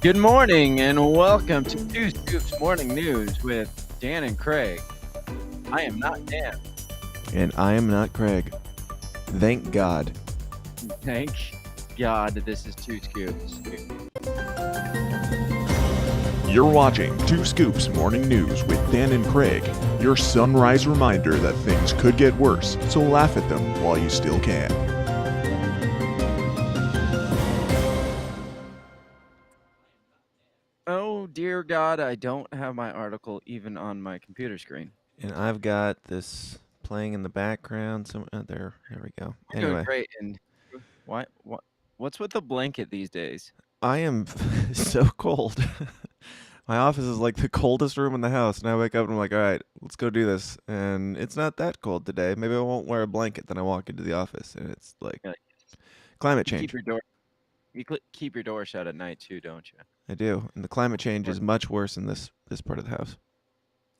Good morning and welcome to Two Scoops Morning News with Dan and Craig. I am not Dan. And I am not Craig. Thank God. Thank God this is Two Scoops. You're watching Two Scoops Morning News with Dan and Craig, your sunrise reminder that things could get worse, so laugh at them while you still can. Oh dear God, I don't have my article even on my computer screen. And I've got this playing in the background. There we go. You're doing Anyway, great. And what's with the blanket these days? I am so cold. My office is like the coldest room in the house, and I wake up and I'm like, all right, let's go do this. And it's not that cold today. Maybe I won't wear a blanket. Then I walk into the office, and it's like You're like, climate you keep change. your door keep your door shut at night too, don't you? I do, and the climate change Or- is much worse in this part of the house.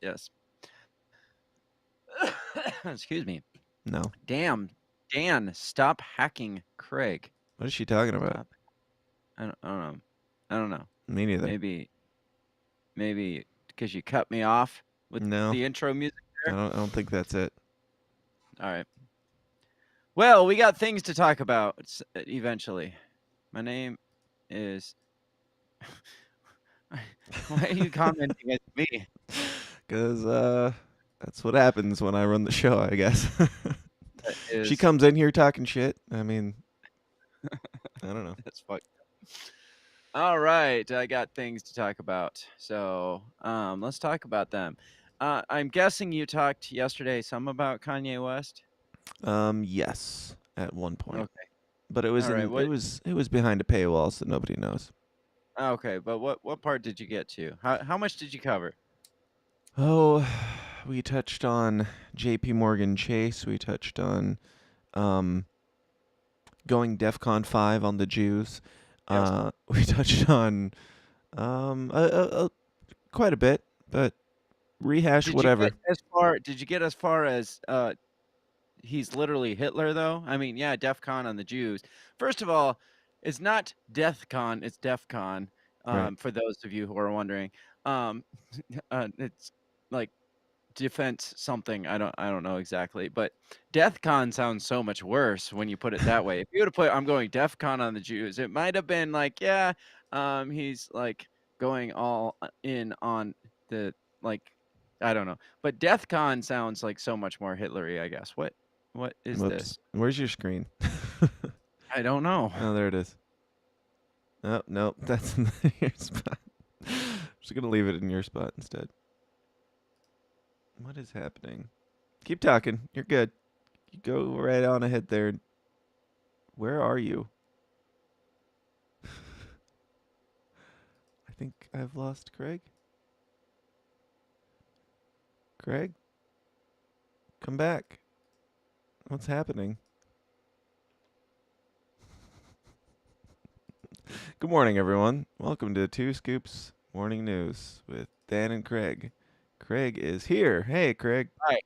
Yes. Excuse me. No, Damn, Dan, stop hacking Craig. what is she talking about? Stop. I don't know. I don't know. Me neither. Maybe because you cut me off with No, the intro music I there. don't think that's it. All right. Well, we got things to talk about eventually. My name is. Why are you commenting at me? Cause that's what happens when I run the show, I guess. That She is. comes in here talking shit. I mean, I don't know. That's fucked. All right, I got things to talk about. So, let's talk about them. I'm guessing you talked yesterday some about Kanye West. Yes, at one point, Okay. but it was All right. it was behind a paywall, so nobody knows. Okay, but what part did you get to? How much did you cover? Oh, we touched on J.P. Morgan Chase. We touched on um, going DEFCON 5 on the Jews. Yes. We touched on quite a bit, but rehash Did you whatever. get as far? Did you get as far as he's literally Hitler though? I mean, yeah, DEF CON on the Jews. First of all, it's not Death Con, it's DEF CON. Right. For those of you who are wondering, um, it's like defense something. I don't know exactly, but Death Con sounds so much worse when you put it that way. If you would have put I'm going DEF CON on the Jews, it might have been like, yeah, he's like going all in on the like I don't know. But Death Con sounds like so much more Hitlery, I guess. What is Whoops. this? Where's your screen? I don't know. Oh, there it is. Oh, no, that's in your spot. Just gonna leave it in your spot instead. What is happening? Keep talking. You're good. You go right on ahead there. Where are you? I think I've lost Craig. Craig? Come back. What's happening? Good morning, everyone. Welcome to Two Scoops Morning News with Dan and Craig. Craig is here. Hey, Craig. Hi.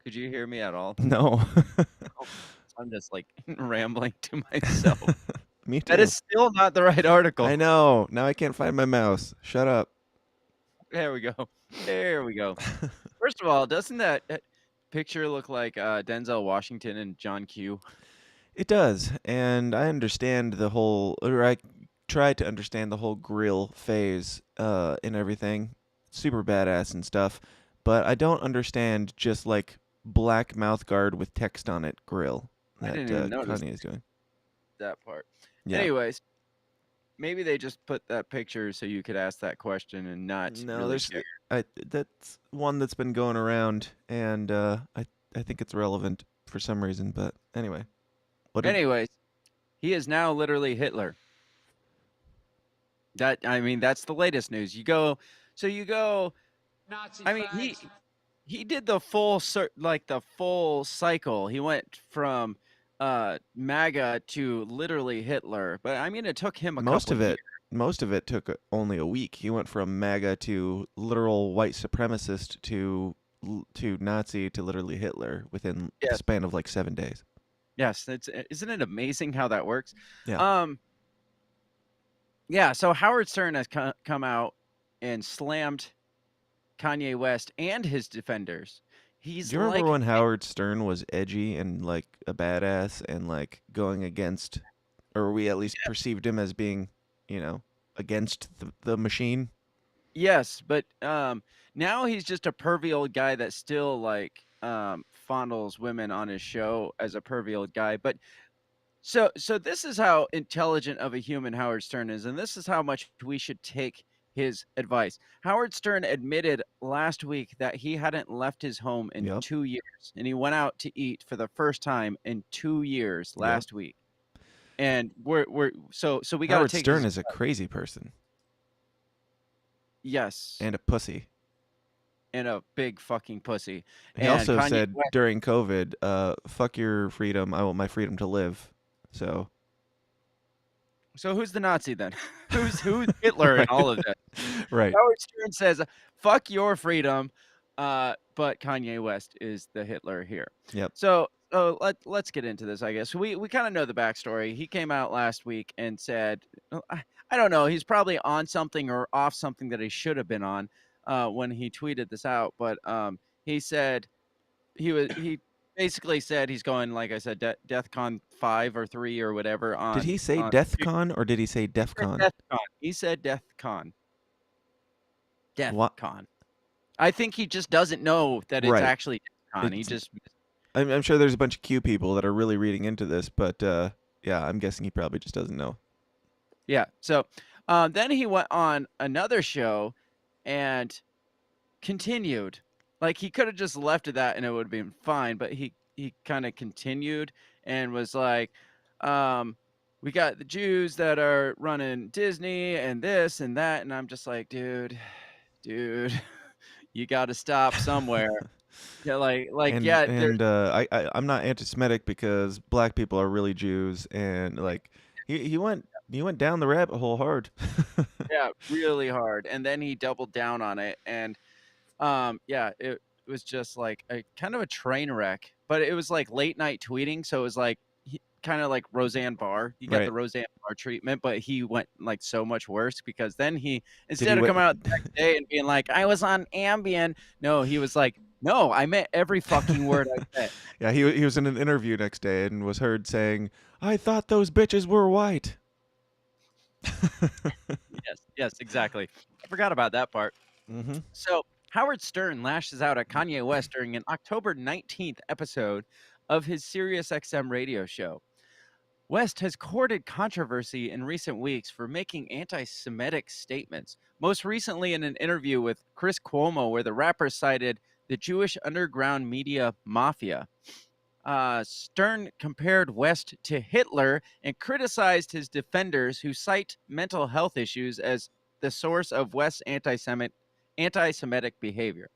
Could you hear me at all? No. I'm just like rambling to myself. Me too. That is still not the right article. I know. Now I can't find my mouse. Shut up. There we go. There we go. First of all, doesn't that picture look like Denzel Washington and John Q? It does, and I understand the whole, or I try to understand the whole grill phase and everything. Super badass and stuff, but I don't understand just like black mouth guard with text on it grill I that didn't even notice Kanye is doing. that part. Yeah. Anyways, maybe they just put that picture so you could ask that question and not No, really there's care. that's one that's been going around, and I think it's relevant for some reason. But anyway, Anyways, he is now literally Hitler. That's the latest news. You go. Nazi I mean, flags. he did the full cycle. He went from MAGA to literally Hitler. But I mean, it took him a most couple of years. it most of it took only a week. He went from MAGA to literal white supremacist to Nazi to literally Hitler within the Yes. span of like 7 days. Yes, isn't it amazing how that works? Yeah. Yeah, so Howard Stern has come out and slammed Kanye West and his defenders. He's Do you remember like, when Howard Stern was edgy and like a badass and like going against, or we at least perceived him as being, against the machine? yes, but now he's just a pervy old guy that still like fondles women on his show as a pervy old guy. But so this is how intelligent of a human Howard Stern is, and this is how much we should take his advice. Howard Stern admitted last week that he hadn't left his home in Yep. 2 years, and he went out to eat for the first time in 2 years Yep. last week. And so we got to Howard take Stern his is a crazy person yes, and a pussy. and a big fucking pussy. He And also Kanye said West. during COVID, fuck your freedom, I want my freedom to live. So So who's the Nazi then? Who's Hitler in right. all of this? Right. Howard Stern says, "Fuck your freedom," but Kanye West is the Hitler here. Yep. Let's get into this. I guess we kind of know the backstory. He came out last week and said, I don't know, he's probably on something or off something that he should have been on when he tweeted this out. But he said he basically said he's going, like I said, DEFCON 5 or 3 or whatever Did he say on DeathCon or did he say DEFCON? DEFCON. He said DEFCON. What? DEFCON. I think he just doesn't know that it's Right. actually DEFCON. He It's. just I'm sure there's a bunch of Q people that are really reading into this, but yeah, I'm guessing he probably just doesn't know. yeah. So then he went on another show and continued. Like he could have just left it that and it would have been fine, but he kind of continued and was like, we got the Jews that are running Disney and this and that, and I'm just like, dude, you got to stop somewhere. Yeah, and yeah, there. and I'm not anti-Semitic because black people are really Jews, and like he went down the rabbit hole hard. Yeah, really hard, and then he doubled down on it, and, yeah, it was just, like, a kind of a train wreck, but it was, like, late night tweeting, so it was, like, kinda like Roseanne Barr. He got the Right. Roseanne Barr treatment, but he went, like, so much worse because then he Did he instead of wait? coming out the next day and being like, "I was on Ambien," no, he was like, "No, I meant every fucking word I said." Yeah, he was in an interview next day and was heard saying, "I thought those bitches were white." Yes, exactly. I forgot about that part. Mm-hmm. So Howard Stern lashes out at Kanye West during an October 19th episode of his SiriusXM radio show. West has courted controversy in recent weeks for making anti Semitic statements, most recently in an interview with Chris Cuomo, where the rapper cited the Jewish underground media mafia. Stern compared West to Hitler and criticized his defenders who cite mental health issues as the source of West's anti-Semitic behavior.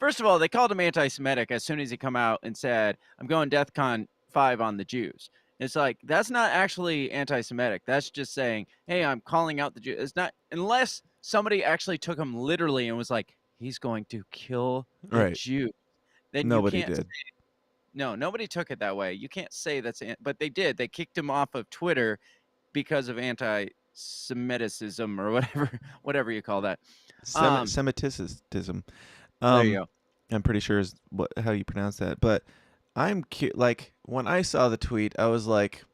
First of all, they called him anti-Semitic as soon as he come out and said, "I'm going DEFCON 5 on the Jews." It's like that's not actually anti-Semitic. That's just saying, "Hey, I'm calling out the Jews." It's not unless somebody actually took him literally and was like, "He's going to kill the Right. Jew." Then you Nobody can't. did. No, nobody took it that way. You can't say but they did. They kicked him off of Twitter because of anti-Semitism or whatever you call that. Um, Semiticism. there you Um, go. I'm pretty sure is how you pronounce that. But like when I saw the tweet, I was like,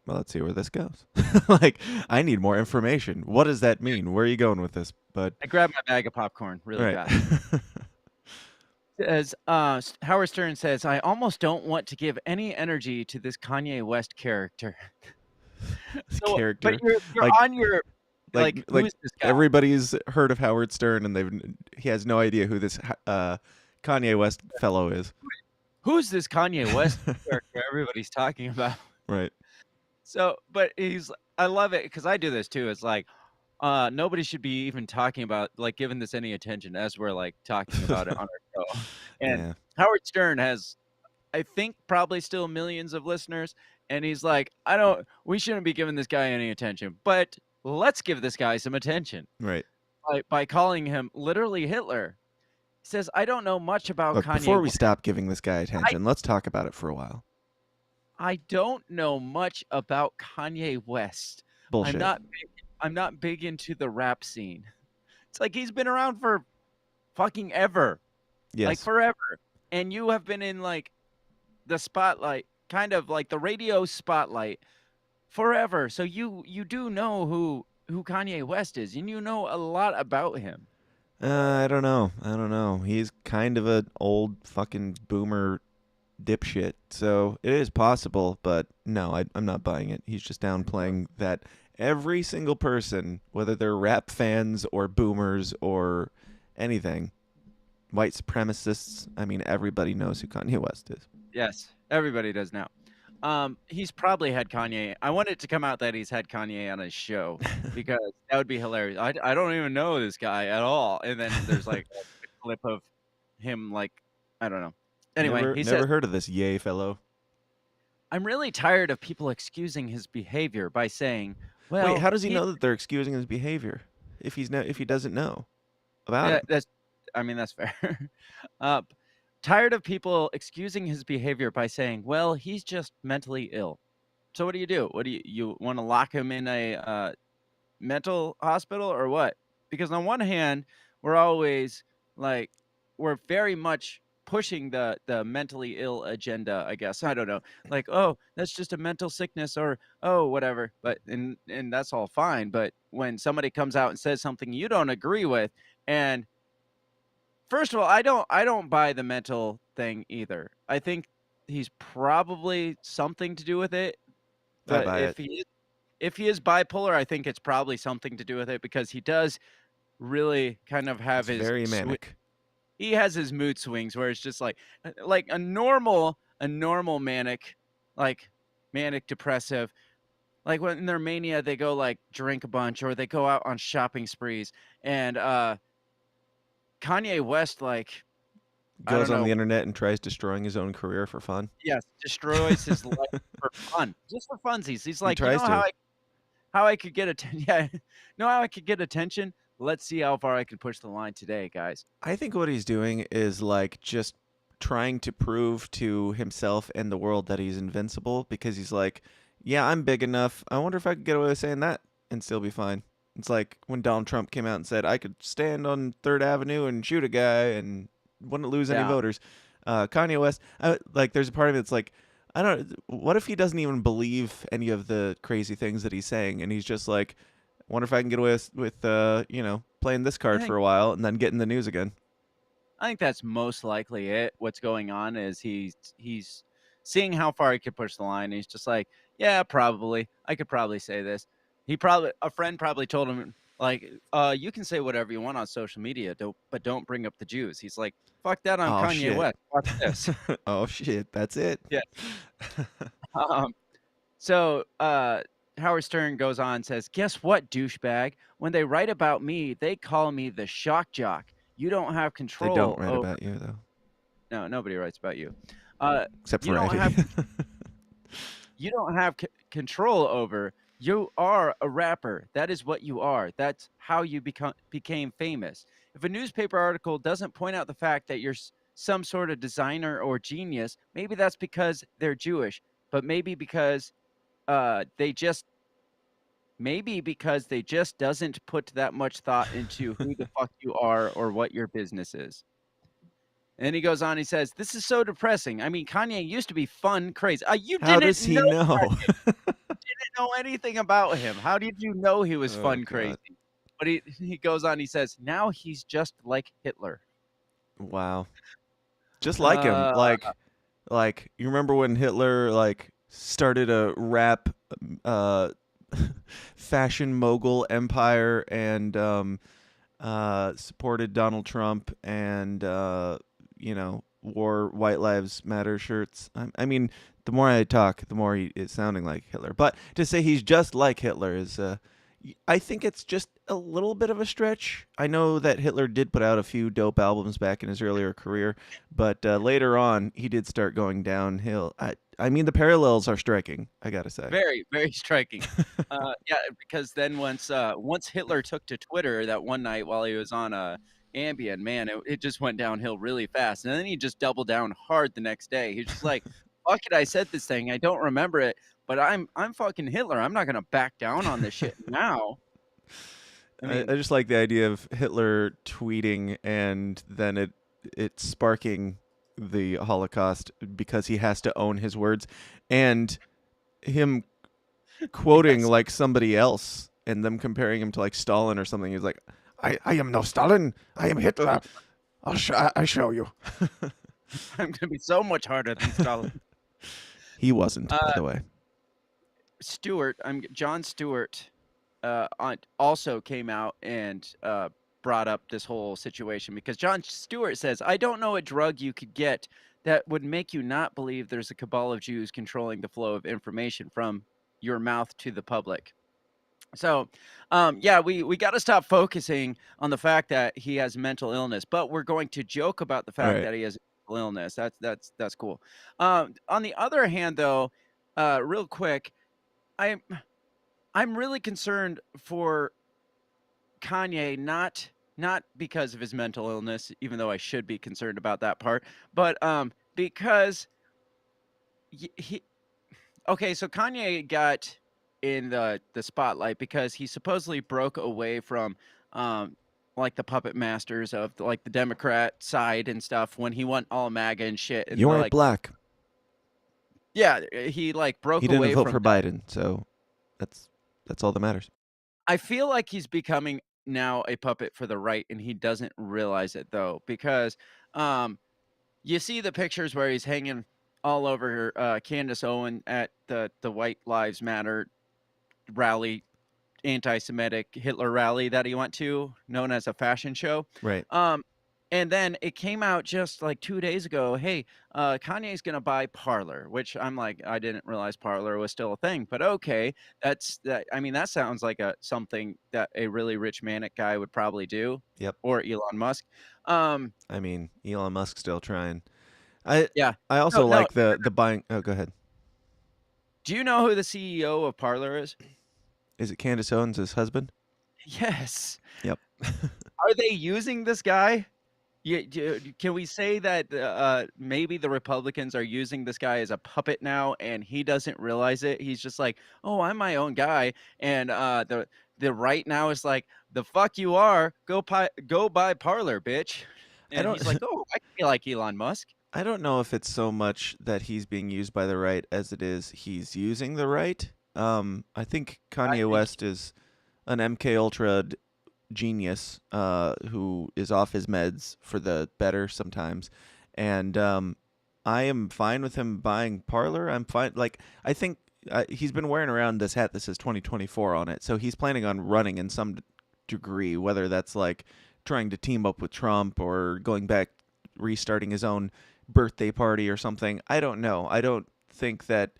well, let's see where this goes. Like, I need more information. What does that mean? Where are you going with this? But I grabbed my bag of popcorn really right. fast. As Howard Stern says, I almost don't want to give any energy to this Kanye West character. This So, but character, you're like on your who like is this guy? everybody's heard of Howard Stern, and he has no idea who this Kanye West fellow is. Who's this Kanye West character everybody's talking about? Right. So, but I love it because I do this too. It's like nobody should be even talking about like giving this any attention as we're like talking about it on our show. And Yeah. Howard Stern has, I think, probably still millions of listeners, and he's like, we shouldn't be giving this guy any attention, but let's give this guy some attention Right. by calling him literally Hitler. He says, I don't know much about Look, Kanye before we West. stop giving this guy attention, let's talk about it for a while. I don't know much about Kanye West. I'm Bullshit. not. I'm not big into the rap scene. It's like he's been around for fucking ever, like Yes. forever. And you have been in like the spotlight, kind of like the radio spotlight forever. So you do know who Kanye West is, and you know a lot about him. I don't know. I don't know. He's kind of an old fucking boomer dipshit. So it is possible, but no, I'm not buying it. He's just downplaying that every single person, whether they're rap fans or boomers or anything, white supremacists, I mean, everybody knows who Kanye West is. Yes, everybody does now. He's probably had Kanye. I want it to come out that he's had Kanye on his show because that would be hilarious. I don't even know this guy at all, and then there's like a clip of him like I don't know. Anyway, he says, Never heard of this yay fellow. "I'm really tired of people excusing his behavior by saying, Wait, well, how does he he know that they're excusing his behavior if he doesn't know about him? that's I mean that's fair. uh, tired of people excusing his behavior by saying, well, he's just mentally ill. So what do you do? What do you want to lock him in a mental hospital or what? Because on one hand, we're always like we're very much pushing the mentally ill agenda, I guess. I don't know. Like, oh, that's just a mental sickness or oh, whatever. But and that's all fine, but when somebody comes out and says something you don't agree with and first of all, I don't buy the mental thing either. I think he's probably something to do with it, I but buy it. if he is bipolar, I think it's probably something to do with it because he does really kind of have It's his very manic. he has his mood swings where it's just like a normal manic, like manic depressive, like when in their mania they go like drink a bunch or they go out on shopping sprees and Kanye West like I Goes don't on the know. internet and tries destroying his own career for fun. Yes, destroys his life for fun, just for funsies. He's He like, "You know tries to. how I could get attention? Yeah, know how I could get attention? Let's see how far I can push the line today, guys." I think what he's doing is like just trying to prove to himself and the world that he's invincible because he's like, yeah, I'm big enough. I wonder if I could get away with saying that and still be fine. It's like when Donald Trump came out and said I could stand on Third Avenue and shoot a guy and wouldn't lose any Yeah, voters. Kanye West, like, there's a part of me that's like, I don't. What if he doesn't even believe any of the crazy things that he's saying, and he's just like, wonder if I can get away with playing this I card for think a while and then get in the news again. I think that's most likely it. What's going on is he's seeing how far he could push the line. And he's just like, yeah, probably. I could probably say this. He probably a friend probably told him like, you can say whatever you want on social media, but don't bring up the Jews. He's like, fuck that. I'm Oh Kanye shit. West. Watch this. Oh shit. That's it. Yeah. Um, So, Howard Stern goes on and says, "Guess what, douchebag? When they write about me, they call me the shock jock. You don't have They don't control write over." about you though, No, nobody writes about you. except You for don't I have do. you don't have control over. You are a rapper. That is what you are. That's how you became famous. If a newspaper article doesn't point out the fact that you're some sort of designer or genius, maybe that's because they're Jewish, but they just maybe because they just doesn't put that much thought into who the fuck you are or what your business is. And he goes on, he says, "This is so depressing. I mean, Kanye used to be fun, crazy. You How didn't does he know know? Kanye. You didn't know anything about him. How did you know he was Oh fun, god. crazy?" But he goes on, he says, "Now he's just like Hitler." Wow. Just like him. Uh, Like you remember when Hitler like started a rap uh fashion mogul empire and supported Donald Trump and wore White Lives Matter shirts. I mean, the more I talk, the more he is sounding like Hitler. But to say he's just like Hitler is, I think it's just a little bit of a stretch. I know that Hitler did put out a few dope albums back in his earlier career, but later on he did start going downhill. I mean, the parallels are striking. I gotta say. Very, very striking. Yeah, because then once Hitler took to Twitter that one night while he was on, Ambien, man, it just went downhill really fast, and then he just doubled down hard the next day. He's just like, "Fuck it, I said this thing, I don't remember it, but I'm fucking Hitler, I'm not gonna back down on this shit now." I I mean, just like the idea of Hitler tweeting and then it sparking the Holocaust because he has to own his words, and him quoting yes, like somebody else and them comparing him to like Stalin or something. He's like, I am no Stalin. I am Hitler. I show you. I'm gonna be so much harder than Stalin. He wasn't, by Uh, the way. John Stewart, also came out and brought up this whole situation because John Stewart says, "I don't know a drug you could get that would make you not believe there's a cabal of Jews controlling the flow of information from your mouth to the public." So, yeah, we got to stop focusing on the fact that he has mental illness, but we're going to joke about the fact Right. that he has mental illness. That's cool. On the other hand, though, real quick, I'm I'm really concerned for Kanye, not because of his mental illness, even though I should be concerned about that part, but because he okay, so Kanye got in the spotlight because he supposedly broke away from, um, like, the puppet masters of, like, the Democrat side and stuff when he went all MAGA and shit, and, You aren't like black. yeah, he, like, He broke didn't away vote from for that. Biden, so that's that's all that matters. I feel like he's becoming now a puppet for the right, and he doesn't realize it, though, because, um, you see the pictures where he's hanging all over, Candace Owen at the White Lives Matter rally, anti-Semitic Hitler rally that he went to, known as a fashion show. Right. Um, and then it came out just like 2 days ago, "Hey, Kanye's gonna buy Parler," which I'm like, I didn't realize Parler was still a thing, but okay, I mean, that sounds like a something that a really rich manic guy would probably do, Yep. or Elon Musk. Um, I mean, Elon Musk's still trying. I yeah. I No, also no, like the buying. Oh, go ahead. do you know who the CEO of Parler is? Is it Candace Owens' husband? Yes. Yep. Are they using this guy? Yeah, can we say that, maybe the Republicans are using this guy as a puppet now, and he doesn't realize it? He's just like, "Oh, I'm my own guy," and, the right now is like, "The fuck you are, go buy Parler, bitch," I and don't he's like, "Oh, I can be like Elon Musk." I don't know if it's so much that he's being used by the right as it is he's using the right. I think I Kanye think West is an MK Ultra genius who is off his meds for the better sometimes, and I am fine with him buying Parlor. I'm fine. Like I think he's been wearing around this hat that says 2024 on it, so he's planning on running in some degree, whether that's like trying to team up with Trump or going back, restarting his own birthday party or something. I don't know. I don't think that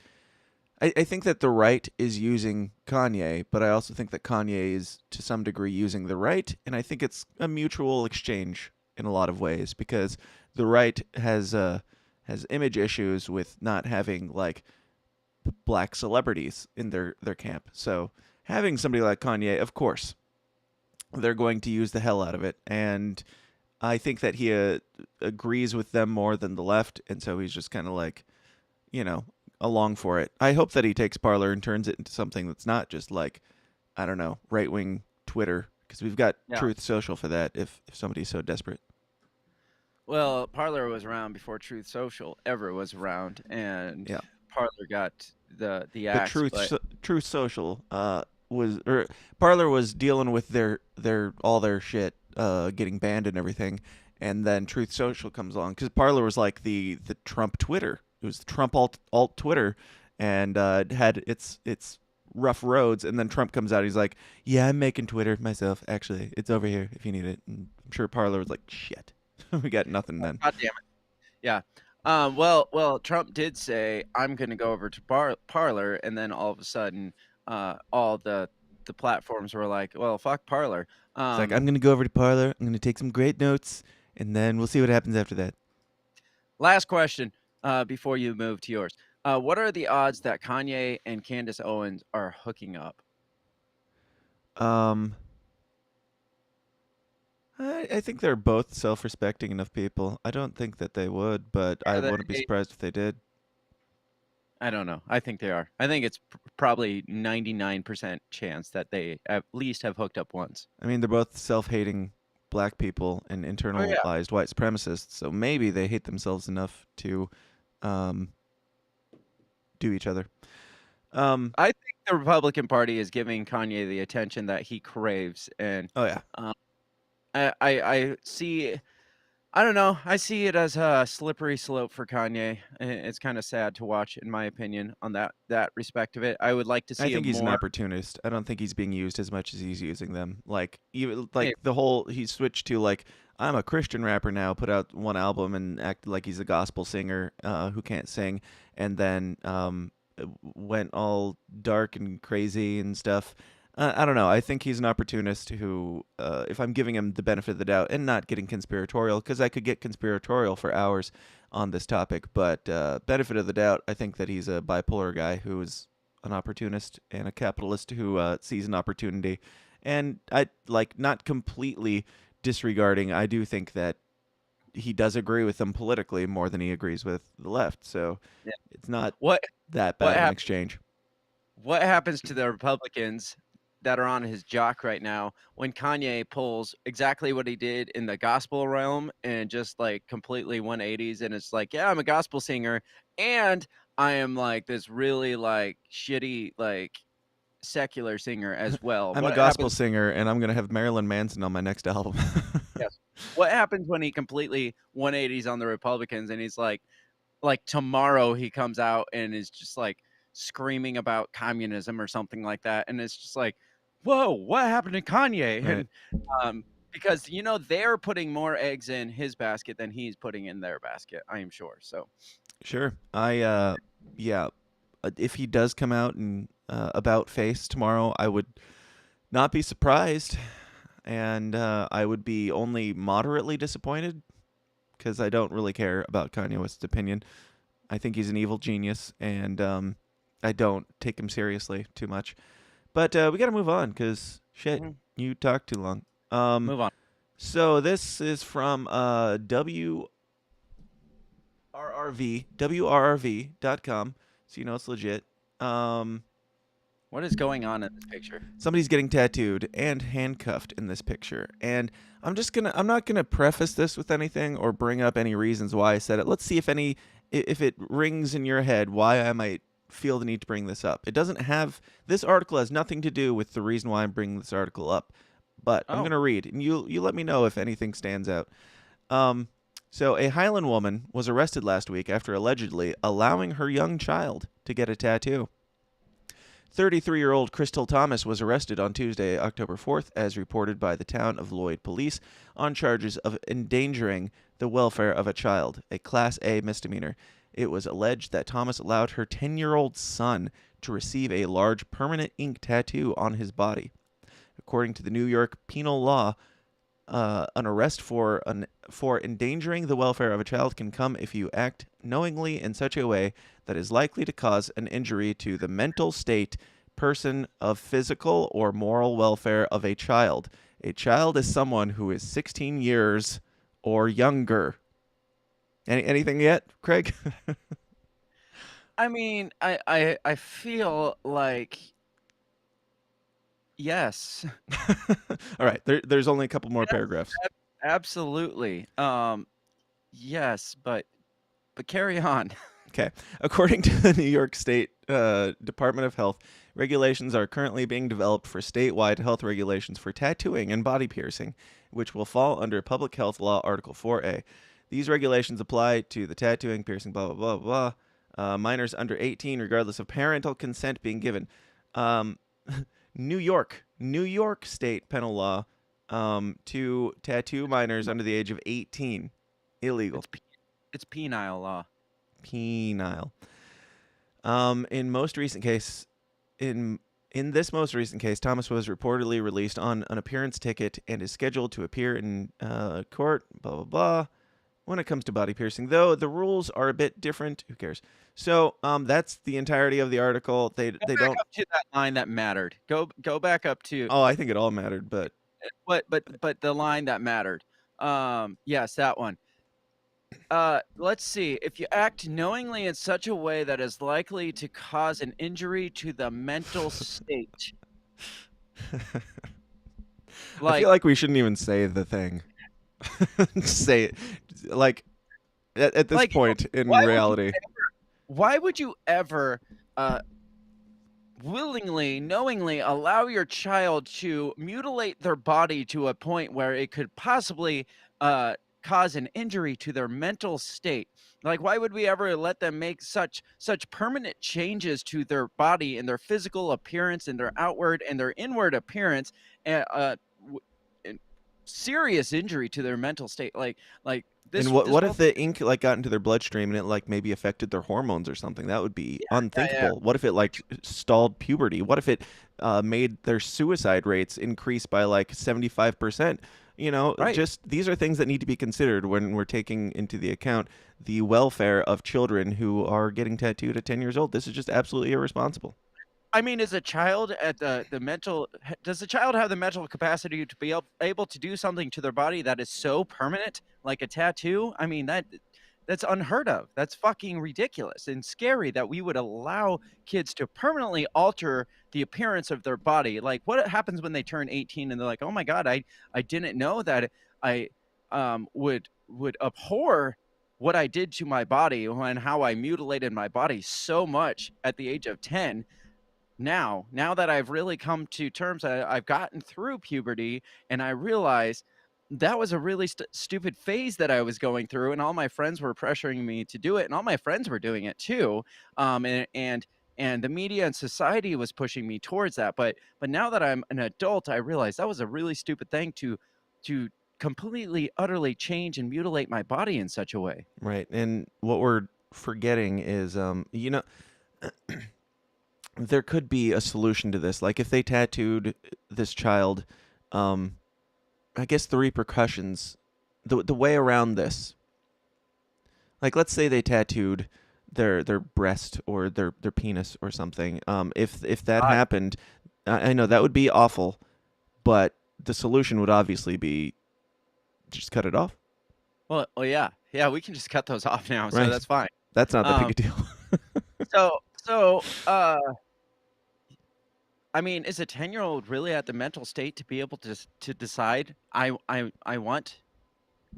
I think that the right is using Kanye, but I also think that Kanye is to some degree using the right, and I think it's a mutual exchange in a lot of ways because the right has image issues with not having like black celebrities in their camp. So having somebody like Kanye, of course, they're going to use the hell out of it, and I think that he agrees with them more than the left, and so he's just kind of like you know, along for it. I hope that he takes Parler and turns it into something that's not just like, I don't know, right wing Twitter, because we've got yeah. Truth Social for that if somebody's so desperate. Well, Parler was around before Truth Social ever was around, and Yeah. Parler got the But axe, but Truth Social was or Parler was dealing with their all their shit getting banned and everything, and then Truth Social comes along because Parler was like the Trump Twitter. It was the Trump alt Twitter, and it had its rough roads. And then Trump comes out. He's like, "Yeah, I'm making Twitter myself. Actually, it's over here if you need it." And I'm sure Parler was like, "Shit, we got nothing then." God damn it. Yeah. Well, Trump did say, "I'm gonna go over to Parler," and then all of a sudden, all the platforms were like, "Well, fuck Parler." He's like, "I'm gonna go over to Parler. I'm gonna take some great notes, and then we'll see what happens after that." Last question, before you move to yours. What are the odds that Kanye and Candace Owens are hooking up? Um, I think they're both self-respecting enough people. I don't think that they would, but I Are wouldn't be they surprised if they did. I don't know. I think they are. I think it's probably 99% chance that they at least have hooked up once. I mean, they're both self-hating black people and Oh yeah. internalized white supremacists, so maybe they hate themselves enough to um, do each other. I think the Republican Party is giving Kanye the attention that he craves, and Oh yeah, um, I see. I don't know. I see it as a slippery slope for Kanye. It's kind of sad to watch, in my opinion, on that respect of it. I would like to I see think him he's an more. opportunist. I don't think he's being used as much as he's using them. Like even like Maybe. the whole he switched to like I'm a Christian rapper now, put out one album and acted like he's a gospel singer who can't sing, and then went all dark and crazy and stuff. I don't know. I think he's an opportunist who, if I'm giving him the benefit of the doubt and not getting conspiratorial, because I could get conspiratorial for hours on this topic, but benefit of the doubt, I think that he's a bipolar guy who is an opportunist and a capitalist who sees an opportunity. And I like not completely disregarding. I do think that he does agree with them politically more than he agrees with the left. So Yeah. it's not What that what bad of an hap- exchange. what happens to the Republicans that are on his jock right now when Kanye pulls exactly what he did in the gospel realm and just like completely 180s and it's like, yeah, I'm a gospel singer and I am like this really like shitty like secular singer as well. I'm a What gospel happens? singer, and I'm gonna have Marilyn Manson on my next album. Yes. What happens when he completely 180s on the Republicans and he's like tomorrow he comes out and is just like screaming about communism or something like that and it's just like, whoa, what happened to Kanye? Right. And because they're putting more eggs in his basket than he's putting in their basket, I am sure. So Sure. Yeah. If he does come out and about face tomorrow, I would not be surprised, and I would be only moderately disappointed because I don't really care about Kanye West's opinion. I think he's an evil genius, and I don't take him seriously too much. But we got to move on because shit, mm, you talked too long. Um, move on. so this is from WRRV.com, so you know it's legit. Um, What is going on in this picture? Somebody's getting tattooed and handcuffed in this picture. And I'm not gonna preface this with anything or bring up any reasons why I said it. Let's see if it rings in your head why I might feel the need to bring this up. It doesn't have this article has nothing to do with the reason why I'm bringing this article up. But I'm Oh, gonna read, and you let me know if anything stands out. Um, so a Highland woman was arrested last week after allegedly allowing her young child to get a tattoo. 33-year-old Crystal Thomas was arrested on Tuesday, October 4th, as reported by the town of Lloyd police, on charges of endangering the welfare of a child, a Class A misdemeanor. It was alleged that Thomas allowed her 10-year-old son to receive a large permanent ink tattoo on his body. According to the New York penal law, an arrest for endangering the welfare of a child can come if you act knowingly in such a way that is likely to cause an injury to the mental state, person of physical or moral welfare of a child. A child is someone who is 16 years or younger. Anything yet, Craig? I mean, I feel like yes. All right, there's only a couple more Yes, paragraphs. absolutely. Yes, but carry on. Okay. According to the New York State Department of Health, regulations are currently being developed for statewide health regulations for tattooing and body piercing, which will fall under Public Health Law Article 4A. These regulations apply to the tattooing, piercing, blah, blah, blah, blah, minors under 18, regardless of parental consent being given. Um, New York State penal law to tattoo minors under the age of 18, illegal. It's it's penile law. Penile. In most recent case, in in this most recent case, Thomas was reportedly released on an appearance ticket and is scheduled to appear in court. Blah blah blah. When it comes to body piercing, though, the rules are a bit different. Who cares? So, that's the entirety of the article. Go They back don't. up to that line that mattered. Go back up to Oh, I think it all mattered, but but the line that mattered. Yes, that one. Let's see. If you act knowingly in such a way that is likely to cause an injury to the mental state. I feel Like like we shouldn't even say the thing. Say it. Like at this like, point in why would you reality. why would you ever, uh willingly, knowingly allow your child to mutilate their body to a point where it could possibly cause an injury to their mental state. Like, why would we ever let them make such permanent changes to their body and their physical appearance and their outward and their inward appearance, and and serious injury to their mental state? Like And this what whole if the ink like got into their bloodstream and it like maybe affected their hormones or something? That would be yeah. unthinkable. What if it like stalled puberty? What if it made their suicide rates increase by like 75%? You know, Right. just these are things that need to be considered when we're taking into the account the welfare of children who are getting tattooed at 10 years old. This is just absolutely irresponsible. I mean, is a child at the mental does the child have the mental capacity to be able to do something to their body that is so permanent, like a tattoo? I mean, that's unheard of. That's fucking ridiculous and scary that we would allow kids to permanently alter the appearance of their body. Like, what happens when they turn 18 and they're like, "Oh my god, I didn't know that I would abhor what I did to my body and how I mutilated my body so much at the age of 10." Now that I've really come to terms, I've gotten through puberty, and I realize that was a really stupid phase that I was going through, and all my friends were pressuring me to do it, and all my friends were doing it too. And the media and society was pushing me towards that. But now that I'm an adult, I realize that was a really stupid thing to completely, utterly change and mutilate my body in such a way. Right. And what we're forgetting is there could be a solution to this. Like if they tattooed this child, um, I guess the repercussions, the way around this, like let's say they tattooed their breast or their penis or something. If that God. happened, I know that would be awful, but the solution would obviously be just cut it off. Well, yeah, yeah, we can just cut those off now, so Right. that's fine. That's not that big Um, a deal. so, I mean, is a 10-year-old really at the mental state to be able to decide, "I want,"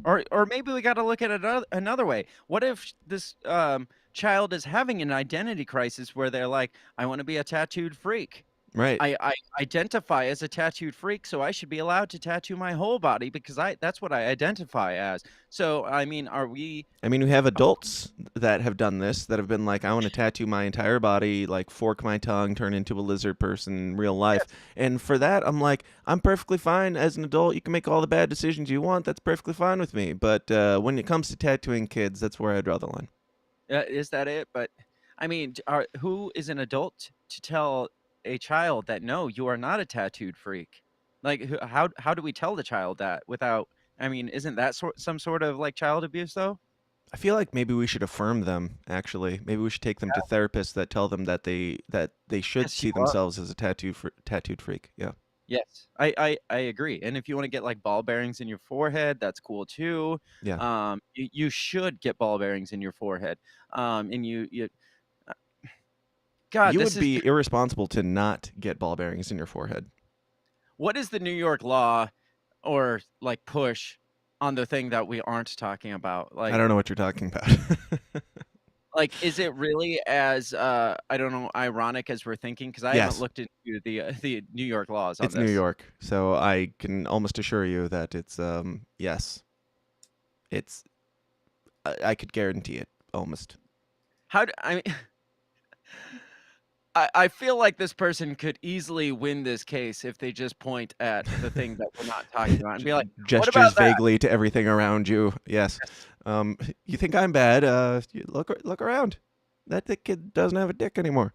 or maybe we gotta look at it another way. What if this, child is having an identity crisis where they're like, "I wanna be a tattooed freak. Right. I identify as a tattooed freak, so I should be allowed to tattoo my whole body because I that's what I identify as." So, I mean, are we I mean, we have adults that have done this that have been like, I want to tattoo my entire body, like fork my tongue, turn into a lizard person in real life. yes. And for that, I'm like, I'm perfectly fine as an adult. You can make all the bad decisions you want. That's perfectly fine with me. But when it comes to tattooing kids, that's where I draw the line. Is that it? But I mean, who is an adult to tell a child that no, you are not a tattooed freak? Like, how do we tell the child that without? I mean, isn't that some sort of like child abuse though? I feel like maybe we should affirm them. Actually, maybe we should take them to therapists that tell them that they should Yes, you see are. themselves as a tattooed freak. Yeah, Yes, I agree. And if you want to get like ball bearings in your forehead, that's cool too. yeah. You should get ball bearings in your forehead. And uh, God, You this would is be irresponsible to not get ball bearings in your forehead. what is the New York law or like push on the thing that we aren't talking about? I don't know what you're talking about. Is it really as, I don't know, ironic as we're thinking? Because I haven't Yes, looked into the New York laws on it's New this. York, so I can almost assure you that it's yes, it's I could guarantee it almost. How do I mean, I feel like this person could easily win this case if they just point at the thing that we're not talking about and be like, "What Gestures about that?" vaguely to everything around you. Yes. Yes. You think I'm bad? Look around. That kid doesn't have a dick anymore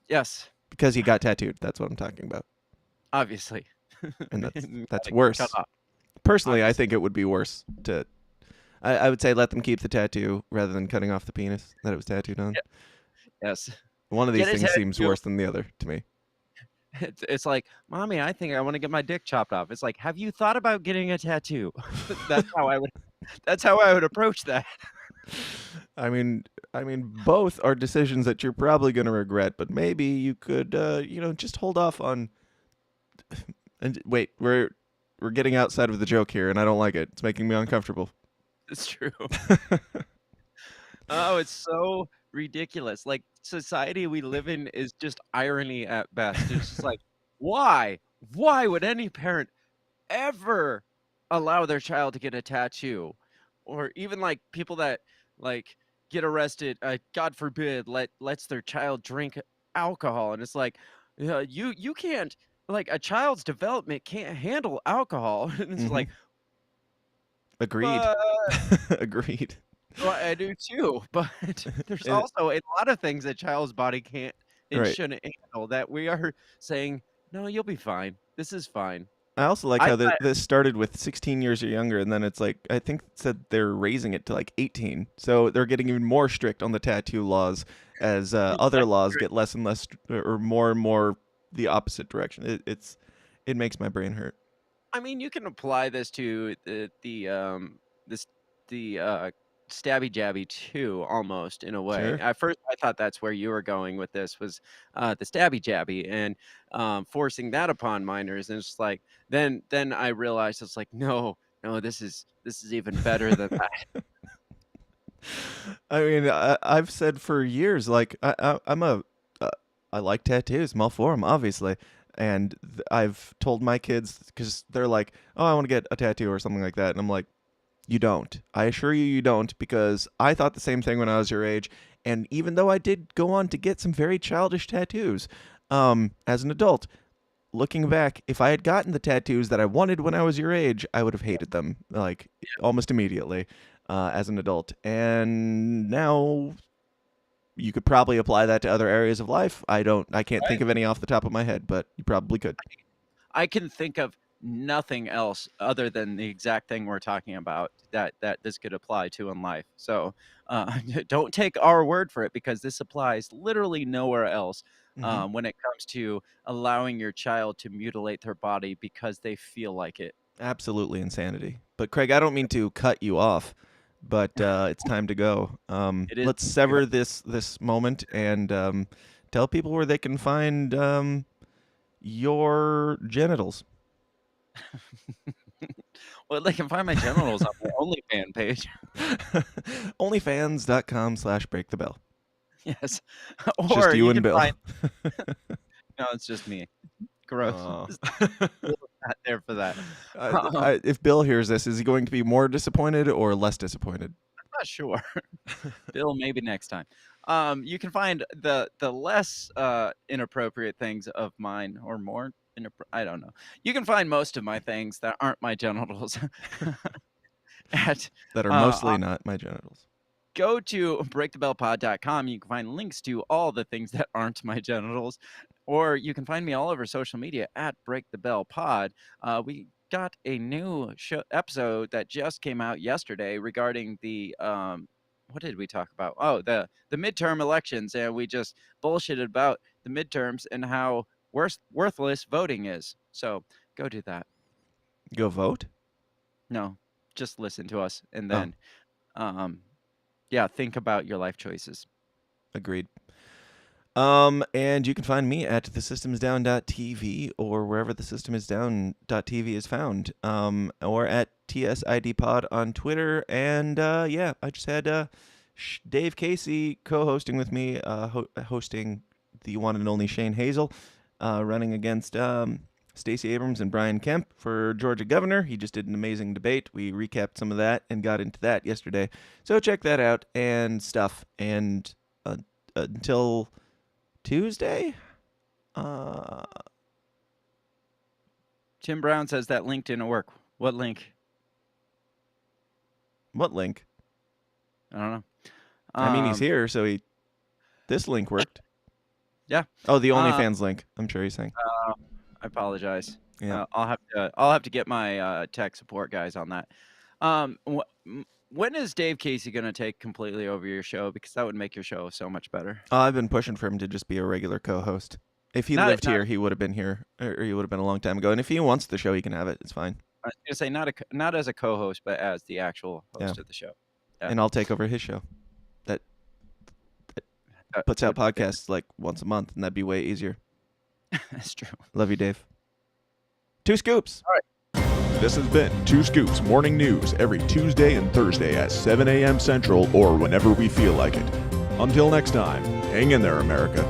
Yes, because he got tattooed. That's what I'm talking about, obviously. and And that's gotta get cut worse. off, Personally, I obviously. think it would be worse to. I would say let them keep the tattoo rather than cutting off the penis that it was tattooed on. Ye yes. One of Get these a things seems tattoo. worse than the other to me. It's like, "Mommy, I think I wanna get my dick chopped off." It's like, "Have you thought about getting a tattoo?" That's how I would. That's how I would approach that. I mean, both are decisions that you're probably going to regret, but maybe you could, just hold off on. And wait, we're getting outside of the joke here, and I don't like it. It's making me uncomfortable. It's true. Oh, it's so ridiculous. Like, society we live in is just irony at best. It's just like, why? Why would any parent ever allow their child to get a tattoo? Or even, like, people that, like, get arrested, God forbid, lets their child drink alcohol, and it's like, you can't like, a child's development can't handle alcohol, and it's Mm-hmm. like, Agreed. "But" Agreed. well, I do too, but there's And also a lot of things a child's body can't and right. shouldn't handle that we are saying, "No, you'll be fine. This is fine." I also like I how thought this started with 16 years or younger, and then it's like I think it said they're raising it to like 18, so they're getting even more strict on the tattoo laws as other that's laws true. get less and less, or more and more the opposite direction. It makes my brain hurt. I mean, you can apply this to this the, stabby jabby too, almost, in a way. Sure. At first, I thought that's where you were going with this was, the stabby jabby and, forcing that upon minors, and it's like then I realized it's like, "No, no, this is even better than that." I mean, I've said for years, like uh, I like tattoos. I'm all for them, obviously. And I've told my kids because they're like, "Oh, I want to get a tattoo or something like that," and I'm like, "You don't. I assure you, you don't." Because I thought the same thing when I was your age, and even though I did go on to get some very childish tattoos, as an adult, looking back, if I had gotten the tattoos that I wanted when I was your age, I would have hated them like almost immediately as an adult. And now you could probably apply that to other areas of life. I can't think Right? of any off the top of my head, but you probably could. I can think of nothing else other than the exact thing we're talking about that this could apply to in life. So, don't take our word for it because this applies literally nowhere else, Hmm. when it comes to allowing your child to mutilate their body because they feel like it. Absolutely insanity. But Craig, I don't mean to cut you off, but it's time to go. It is Let's sever this moment and tell people where they can find your genitals. well, they can find my genitals on my OnlyFans page. Onlyfans.com/break the bell. Yes. It's just Or you you and can Bill. find no, it's just me. Gross. Oh. Bill's not there for that. If Bill hears this, is he going to be more disappointed or less disappointed? Not sure. Bill, maybe next time. You can find the less inappropriate things of mine or more I don't know. You can find most of my things that aren't my genitals at That are uh, mostly not my genitals. go to breakthebellpod.com. You can find links to all the things that aren't my genitals, or you can find me all over social media at Break the Bell Pod. We got a new episode that just came out yesterday regarding the what did we talk about? Oh, the midterm elections, and we just bullshitted about the midterms and how worthless voting is. So go do that. Go vote? No, just listen to us, and Oh, then um, yeah, think about your life choices. agreed. And you can find me at thesystemsdown.tv or wherever thesystemsdown.tv is found. Or at TSIDpod on Twitter. And yeah, I just had Dave Casey co-hosting with me, hosting the one and only Shane Hazel, running against Stacey Abrams and Brian Kemp for Georgia governor. He just did an amazing debate. We recapped some of that and got into that yesterday. So check that out and stuff. And until Tuesday? Uh, Tim Brown says that link didn't work. What link? what link? I don't know. I mean, he's Um, here, so this link worked. yeah. Oh, the Uh, OnlyFans link. I'm sure he's saying. I apologize. Yeah. I'll have to get my tech support guys on that. When is Dave Casey gonna take completely over your show? Because that would make your show so much better. I've been pushing for him to just be a regular co-host. If he Not lived not here, he would have been here, or he would have been a long time ago. And if he wants the show, he can have it. It's fine. I was gonna say not as a co-host, but as the actual Yeah. host of the show. Yeah. And I'll take over his show. That puts out Yeah, podcasts like once a month, and that'd be way easier. that's true. Love you, Dave. 2 scoops. This has been 2 Scoops Morning News every Tuesday and Thursday at 7 a.m. Central or whenever we feel like it. Until next time, hang in there, America.